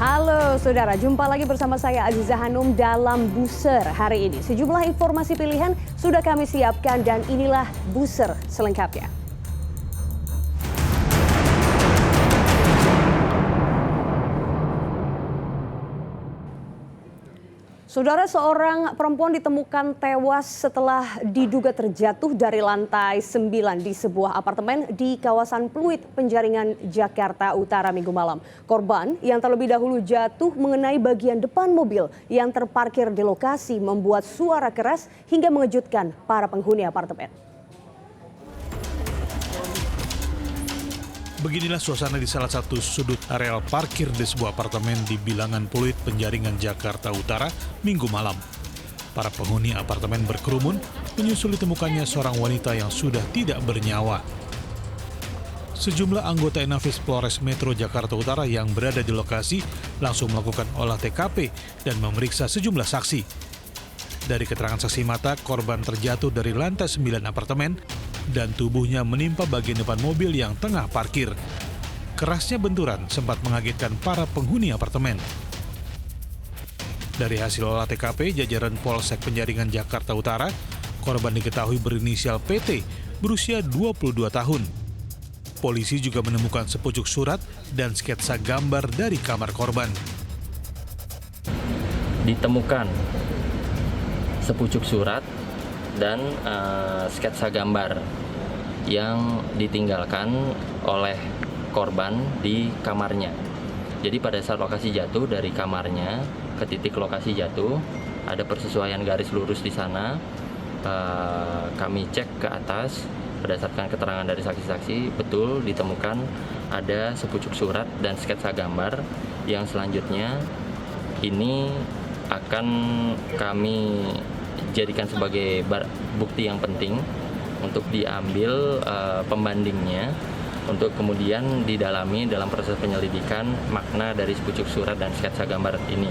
Halo saudara, jumpa lagi bersama saya Aziza Hanum dalam Buser hari ini. Sejumlah informasi pilihan sudah kami siapkan dan inilah Buser selengkapnya. Saudara, seorang perempuan ditemukan tewas setelah diduga terjatuh dari lantai 9 di sebuah apartemen di kawasan Pluit, Penjaringan, Jakarta Utara Minggu malam. Korban yang terlebih dahulu jatuh mengenai bagian depan mobil yang terparkir di lokasi membuat suara keras hingga mengejutkan para penghuni apartemen. Beginilah suasana di salah satu sudut areal parkir di sebuah apartemen di Bilangan Pluit, Penjaringan, Jakarta Utara, Minggu malam. Para penghuni apartemen berkerumun menyusul ditemukannya seorang wanita yang sudah tidak bernyawa. Sejumlah anggota Inafis Polres Metro Jakarta Utara yang berada di lokasi langsung melakukan olah TKP dan memeriksa sejumlah saksi. Dari keterangan saksi mata, korban terjatuh dari lantai 9 apartemen dan tubuhnya menimpa bagian depan mobil yang tengah parkir. Kerasnya benturan sempat mengagetkan para penghuni apartemen. Dari hasil olah TKP, jajaran Polsek Penjaringan Jakarta Utara, korban diketahui berinisial PT, berusia 22 tahun. Polisi juga menemukan sepucuk surat dan sketsa gambar dari kamar korban. Ditemukan sepucuk surat dan sketsa gambar yang ditinggalkan oleh korban di kamarnya. Jadi pada saat lokasi jatuh dari kamarnya ke titik lokasi jatuh ada persesuaian garis lurus di sana. Kami cek ke atas berdasarkan keterangan dari saksi-saksi, betul ditemukan ada sepucuk surat dan sketsa gambar yang selanjutnya ini akan kami jadikan sebagai bukti yang penting untuk diambil pembandingnya untuk kemudian didalami dalam proses penyelidikan makna dari sepucuk surat dan sketsa gambar ini.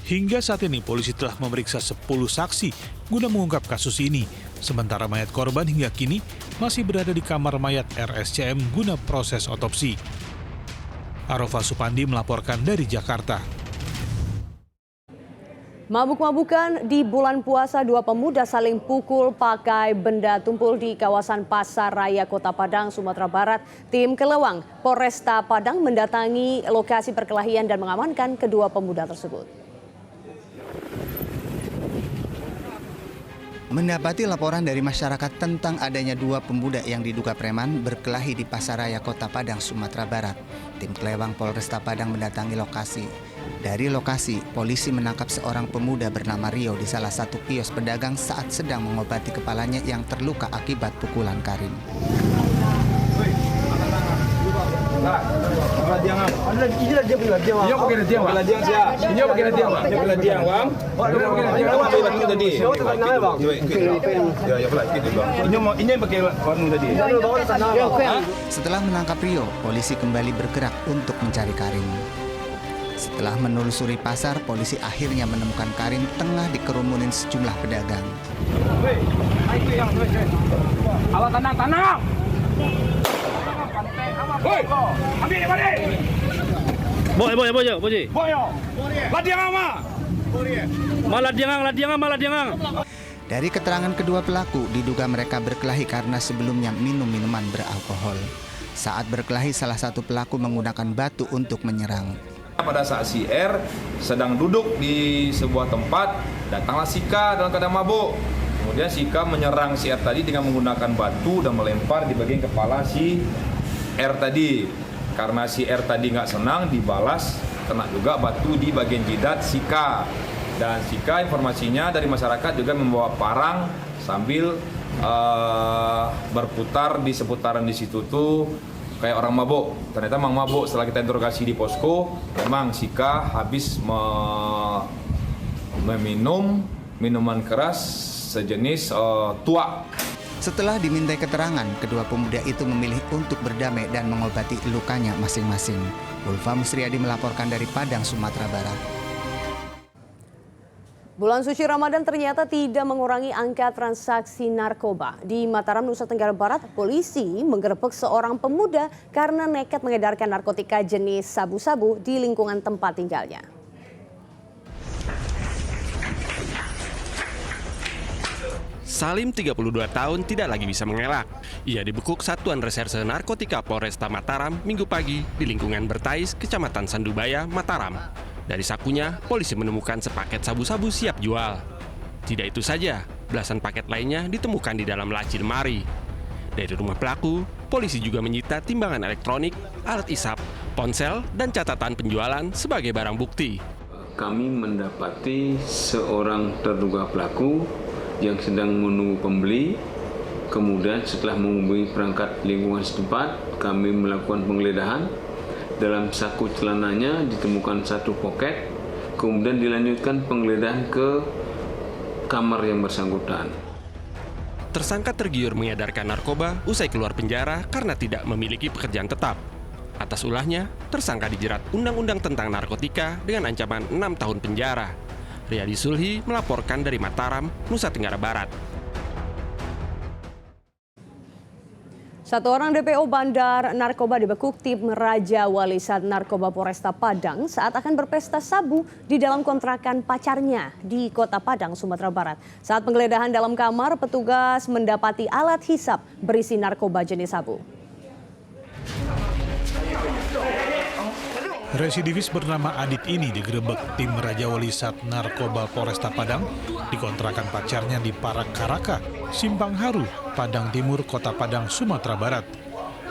Hingga saat ini polisi telah memeriksa 10 saksi guna mengungkap kasus ini. Sementara mayat korban hingga kini masih berada di kamar mayat RSCM guna proses otopsi. Arova Supandi melaporkan dari Jakarta. Mabuk-mabukan di bulan puasa, dua pemuda saling pukul pakai benda tumpul di kawasan Pasar Raya Kota Padang, Sumatera Barat. Tim Kelewang Polresta Padang mendatangi lokasi perkelahian dan mengamankan kedua pemuda tersebut. Mendapati laporan dari masyarakat tentang adanya dua pemuda yang diduga preman berkelahi di Pasar Raya Kota Padang, Sumatera Barat, tim Kelewang Polresta Padang mendatangi lokasi. Dari lokasi, polisi menangkap seorang pemuda bernama Rio di salah satu kios pedagang saat sedang mengobati kepalanya yang terluka akibat pukulan Karim. Setelah menangkap Rio, polisi kembali bergerak untuk mencari Karim. Setelah menelusuri pasar, polisi akhirnya menemukan Karim tengah dikerumunin sejumlah pedagang. Awak tenang. Woi, ambil balik. Boy. Ladiang. Dari keterangan kedua pelaku, diduga mereka berkelahi karena sebelumnya minum minuman beralkohol. Saat berkelahi, salah satu pelaku menggunakan batu untuk menyerang. Pada saat si R sedang duduk di sebuah tempat, datanglah si K dalam keadaan mabuk. Kemudian si K menyerang si R tadi dengan menggunakan batu dan melempar di bagian kepala si R tadi. Karena si R tadi nggak senang, dibalas kena juga batu di bagian jidat si K. Dan si K informasinya dari masyarakat juga membawa parang sambil berputar di seputaran di situ tuh kayak orang mabuk. Ternyata memang mabuk. Setelah kita interogasi di posko, memang si K habis meminum minuman keras sejenis tuak. Setelah dimintai keterangan, kedua pemuda itu memilih untuk berdamai dan mengobati lukanya masing-masing. Ulfa Musriyadi melaporkan dari Padang, Sumatera Barat. Bulan suci Ramadan ternyata tidak mengurangi angka transaksi narkoba. Di Mataram, Nusa Tenggara Barat, polisi menggerebek seorang pemuda karena nekat mengedarkan narkotika jenis sabu-sabu di lingkungan tempat tinggalnya. Salim, 32 tahun, tidak lagi bisa mengelak. Ia dibekuk Satuan Reserse Narkotika Polresta Mataram Minggu pagi di lingkungan Bertais, Kecamatan Sandubaya, Mataram. Dari sakunya, polisi menemukan sepaket sabu-sabu siap jual. Tidak itu saja, belasan paket lainnya ditemukan di dalam laci lemari. Dari rumah pelaku, polisi juga menyita timbangan elektronik, alat isap, ponsel, dan catatan penjualan sebagai barang bukti. Kami mendapati seorang terduga pelaku yang sedang menunggu pembeli. Kemudian setelah menghubungi perangkat lingkungan setempat, kami melakukan penggeledahan. Dalam saku celananya ditemukan satu poket, kemudian dilanjutkan penggeledahan ke kamar yang bersangkutan. Tersangka tergiur mengedarkan narkoba usai keluar penjara karena tidak memiliki pekerjaan tetap. Atas ulahnya, tersangka dijerat Undang-Undang tentang Narkotika dengan ancaman 6 tahun penjara. Riyadi Sulhi melaporkan dari Mataram, Nusa Tenggara Barat. Satu orang DPO bandar narkoba dibekuk tim Raja Wali saat Narkoba Polresta Padang saat akan berpesta sabu di dalam kontrakan pacarnya di Kota Padang, Sumatera Barat. Saat penggeledahan dalam kamar, petugas mendapati alat hisap berisi narkoba jenis sabu. Residivis bernama Adit ini digerebek tim Raja Wali Sat Narkoba Polresta Padang di kontrakan pacarnya di Parak Karaka, Simpang Haru, Padang Timur, Kota Padang, Sumatera Barat.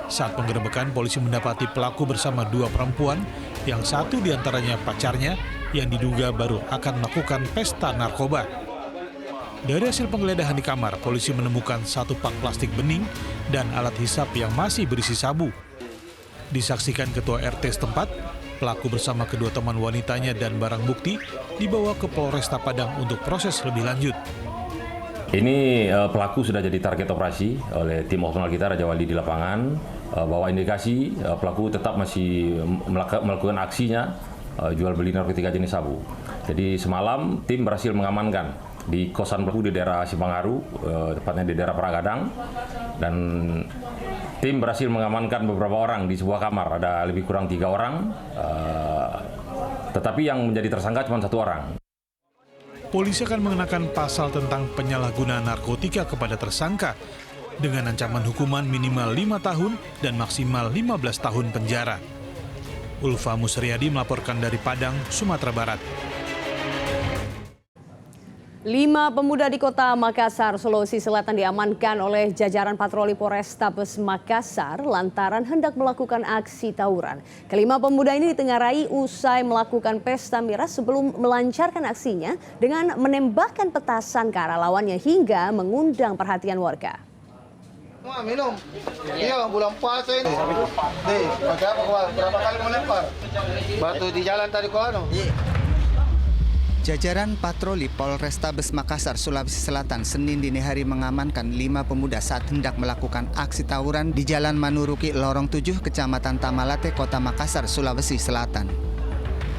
Saat penggerebekan, polisi mendapati pelaku bersama dua perempuan, yang satu diantaranya pacarnya yang diduga baru akan melakukan pesta narkoba. Dari hasil penggeledahan di kamar, polisi menemukan satu pak plastik bening dan alat hisap yang masih berisi sabu. Disaksikan Ketua RT setempat, pelaku bersama kedua teman wanitanya dan barang bukti dibawa ke Polresta Padang untuk proses lebih lanjut. Ini pelaku sudah jadi target operasi oleh tim operasional kita Raja Wali di lapangan, bahwa indikasi pelaku tetap masih melakukan aksinya jual beli narkotika jenis sabu. Jadi semalam tim berhasil mengamankan di kosan pelaku di daerah Simpang Haru, tepatnya di daerah Pragadang, dan tim berhasil mengamankan beberapa orang di sebuah kamar, ada lebih kurang 3 orang, tetapi yang menjadi tersangka cuma 1 orang. Polisi akan mengenakan pasal tentang penyalahgunaan narkotika kepada tersangka dengan ancaman hukuman minimal 5 tahun dan maksimal 15 tahun penjara. Ulfa Musriyadi melaporkan dari Padang, Sumatera Barat. 5 pemuda di Kota Makassar, Sulawesi Selatan diamankan oleh jajaran patroli Polrestabes Makassar lantaran hendak melakukan aksi tawuran. Kelima pemuda ini ditengarai usai melakukan pesta miras sebelum melancarkan aksinya dengan menembakkan petasan ke arah lawannya hingga mengundang perhatian warga. Minum. Iya, bulan puasa ini. Nih, pakai apa kau? Berapa kali kau lempar? Batu di jalan tadi kau anu? Jajaran patroli Polrestabes Makassar, Sulawesi Selatan, Senin dini hari mengamankan 5 pemuda saat hendak melakukan aksi tawuran di Jalan Manuruki, Lorong 7, Kecamatan Tamalate, Kota Makassar, Sulawesi Selatan.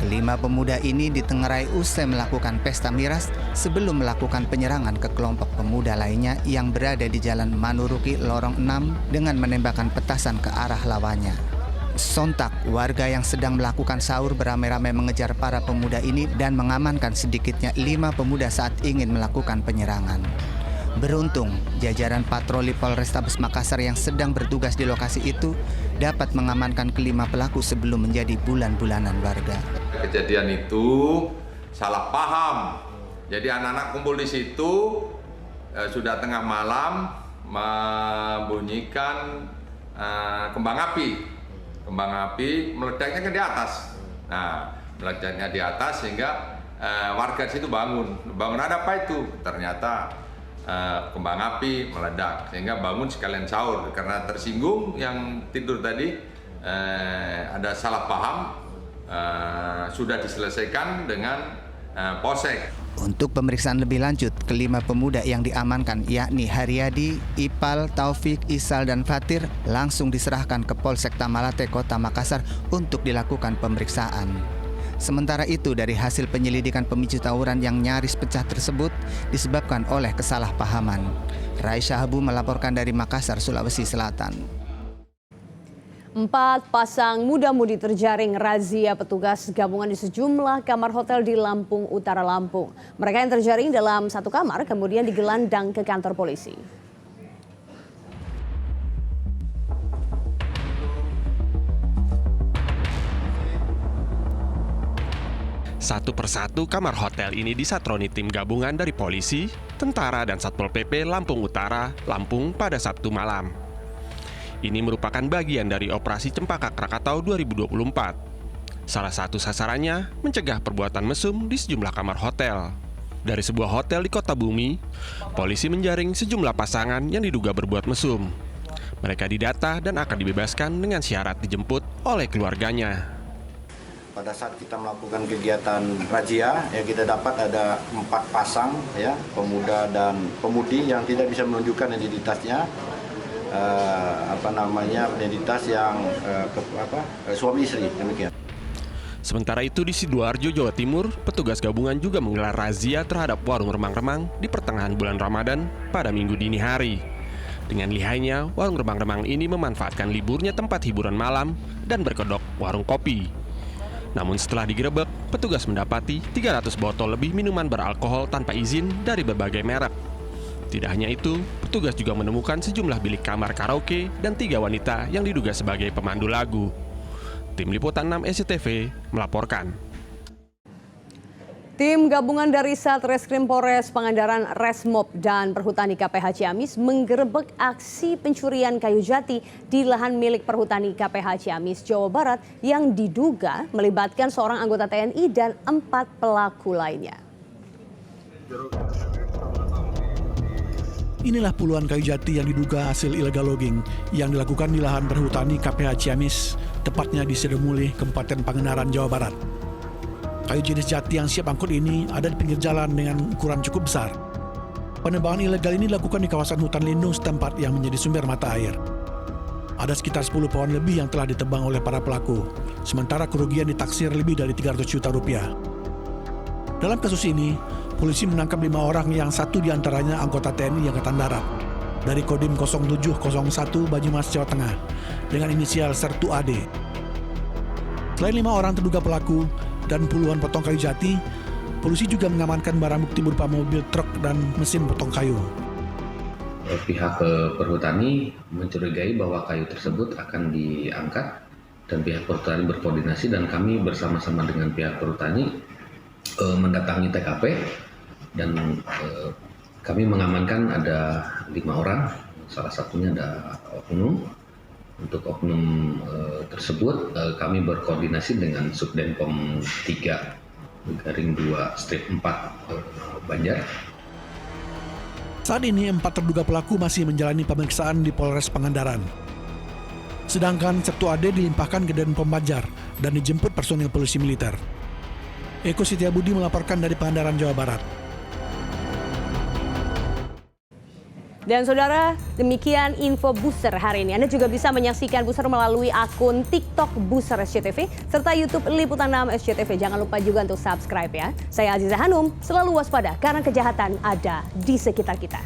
Kelima pemuda ini ditengarai usai melakukan pesta miras sebelum melakukan penyerangan ke kelompok pemuda lainnya yang berada di Jalan Manuruki, Lorong 6 dengan menembakkan petasan ke arah lawannya. Sontak, warga yang sedang melakukan sahur beramai-ramai mengejar para pemuda ini dan mengamankan sedikitnya 5 pemuda saat ingin melakukan penyerangan. Beruntung, jajaran patroli Polrestabes Makassar yang sedang bertugas di lokasi itu dapat mengamankan kelima pelaku sebelum menjadi bulan-bulanan warga. Kejadian itu salah paham. Jadi anak-anak kumpul di situ, sudah tengah malam membunyikan kembang api. Kembang api meledaknya ke di atas. Nah, meledaknya di atas sehingga warga di situ bangun. Bangun ada apa itu? Ternyata kembang api meledak sehingga bangun sekalian sahur karena tersinggung yang tidur tadi ada salah paham, sudah diselesaikan dengan Polsek. Untuk pemeriksaan lebih lanjut, kelima pemuda yang diamankan yakni Haryadi, Ipal, Taufik, Isal, dan Fatir langsung diserahkan ke Polsek Tamalate, Kota Makassar untuk dilakukan pemeriksaan. Sementara itu, dari hasil penyelidikan pemicu tawuran yang nyaris pecah tersebut disebabkan oleh kesalahpahaman. Raisya Habu melaporkan dari Makassar, Sulawesi Selatan. 4 pasang muda-mudi terjaring razia petugas gabungan di sejumlah kamar hotel di Lampung Utara, Lampung. Mereka yang terjaring dalam satu kamar kemudian digelandang ke kantor polisi. Satu persatu kamar hotel ini disatroni tim gabungan dari polisi, tentara, dan Satpol PP Lampung Utara, Lampung pada Sabtu malam. Ini merupakan bagian dari operasi Cempaka Krakatau 2024. Salah satu sasarannya mencegah perbuatan mesum di sejumlah kamar hotel. Dari sebuah hotel di Kota Bumi, polisi menjaring sejumlah pasangan yang diduga berbuat mesum. Mereka didata dan akan dibebaskan dengan syarat dijemput oleh keluarganya. Pada saat kita melakukan kegiatan razia, ya kita dapat ada 4 pasang ya pemuda dan pemudi yang tidak bisa menunjukkan identitasnya. Identitas yang suami istri, demikian. Sementara itu di Sidoarjo, Jawa Timur, petugas gabungan juga menggelar razia terhadap warung remang-remang di pertengahan bulan Ramadan pada Minggu dini hari. Dengan lihainya, warung remang-remang ini memanfaatkan liburnya tempat hiburan malam dan berkedok warung kopi. Namun setelah digerebek, petugas mendapati 300 botol lebih minuman beralkohol tanpa izin dari berbagai merek. Tidak hanya itu, petugas juga menemukan sejumlah bilik kamar karaoke dan 3 wanita yang diduga sebagai pemandu lagu. Tim Liputan 6 SCTV melaporkan. Tim gabungan dari Satreskrim Polres Pangandaran, Resmob, dan Perhutani KPH Ciamis menggerebek aksi pencurian kayu jati di lahan milik Perhutani KPH Ciamis, Jawa Barat yang diduga melibatkan seorang anggota TNI dan 4 pelaku lainnya. Inilah puluhan kayu jati yang diduga hasil illegal logging yang dilakukan di lahan Perhutani KPH Ciamis, tepatnya di Sidemulih, Kabupaten Pangandaran, Jawa Barat. Kayu jenis jati yang siap angkut ini ada di pinggir jalan dengan ukuran cukup besar. Penebangan ilegal ini dilakukan di kawasan hutan lindung setempat yang menjadi sumber mata air. Ada sekitar 10 pohon lebih yang telah ditebang oleh para pelaku, sementara kerugian ditaksir lebih dari 300 juta rupiah. Dalam kasus ini, polisi menangkap 5 orang yang 1 diantaranya anggota TNI Angkatan Darat dari Kodim 0701 Banyumas, Jawa Tengah dengan inisial Sertu AD. Selain 5 orang terduga pelaku dan puluhan potong kayu jati, polisi juga mengamankan barang bukti berupa mobil truk dan mesin potong kayu. Pihak Perhutani mencurigai bahwa kayu tersebut akan diangkat dan pihak Perhutani berkoordinasi dan kami bersama-sama dengan pihak Perhutani mendatangi TKP dan kami mengamankan ada 5 orang, salah satunya ada oknum. Untuk oknum tersebut kami berkoordinasi dengan Subdenpom 3/2/4 Banjar. Saat ini 4 terduga pelaku masih menjalani pemeriksaan di Polres Pangandaran. Sedangkan Sertu AD dilimpahkan ke Denpom Banjar dan dijemput personil polisi militer. Eko Setiabudi melaporkan dari Pangandaran, Jawa Barat. Dan saudara, demikian info Booster hari ini. Anda juga bisa menyaksikan Booster melalui akun TikTok Booster SCTV serta YouTube Liputan 6 SCTV. Jangan lupa juga untuk subscribe ya. Saya Aziza Hanum, selalu waspada karena kejahatan ada di sekitar kita.